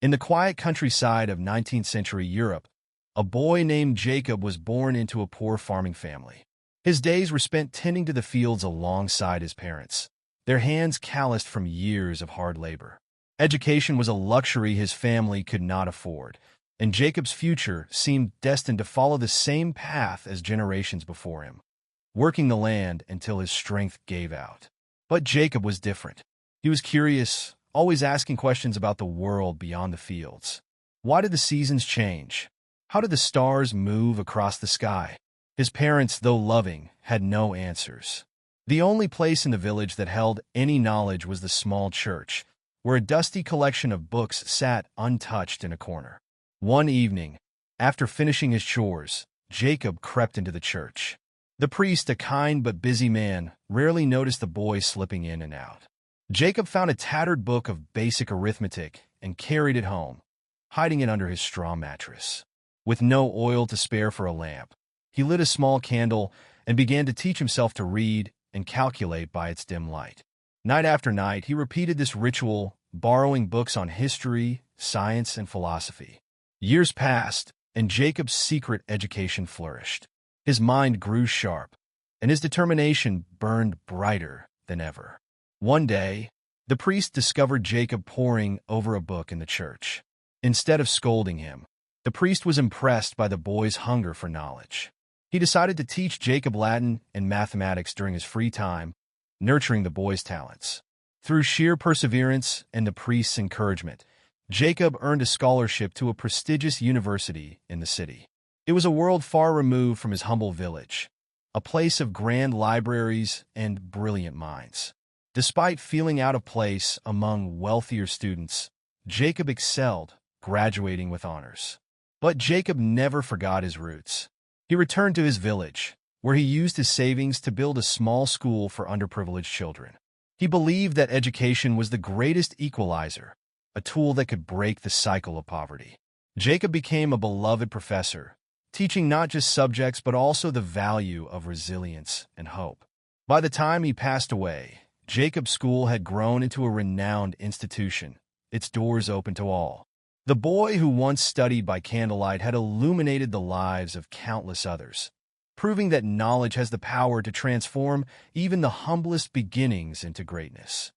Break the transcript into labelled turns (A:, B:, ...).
A: In the quiet countryside of 19th-century Europe, a boy named Jacob was born into a poor farming family. His days were spent tending to the fields alongside his parents, their hands calloused from years of hard labor. Education was a luxury his family could not afford, and Jacob's future seemed destined to follow the same path as generations before him, working the land until his strength gave out. But Jacob was different. He was curious, always asking questions about the world beyond the fields. Why did the seasons change? How did the stars move across the sky? His parents, though loving, had no answers. The only place in the village that held any knowledge was the small church, where a dusty collection of books sat untouched in a corner. One evening, after finishing his chores, Jacob crept into the church. The priest, a kind but busy man, rarely noticed the boy slipping in and out. Jacob found a tattered book of basic arithmetic and carried it home, hiding it under his straw mattress. With no oil to spare for a lamp, he lit a small candle and began to teach himself to read and calculate by its dim light. Night after night, he repeated this ritual, borrowing books on history, science, and philosophy. Years passed, and Jacob's secret education flourished. His mind grew sharp, and his determination burned brighter than ever. One day, the priest discovered Jacob poring over a book in the church. Instead of scolding him, the priest was impressed by the boy's hunger for knowledge. He decided to teach Jacob Latin and mathematics during his free time, nurturing the boy's talents. Through sheer perseverance and the priest's encouragement, Jacob earned a scholarship to a prestigious university in the city. It was a world far removed from his humble village, a place of grand libraries and brilliant minds. Despite feeling out of place among wealthier students, Jacob excelled, graduating with honors. But Jacob never forgot his roots. He returned to his village, where he used his savings to build a small school for underprivileged children. He believed that education was the greatest equalizer, a tool that could break the cycle of poverty. Jacob became a beloved professor, teaching not just subjects but also the value of resilience and hope. By the time he passed away, Jacob's school had grown into a renowned institution, its doors open to all. The boy who once studied by candlelight had illuminated the lives of countless others, proving that knowledge has the power to transform even the humblest beginnings into greatness.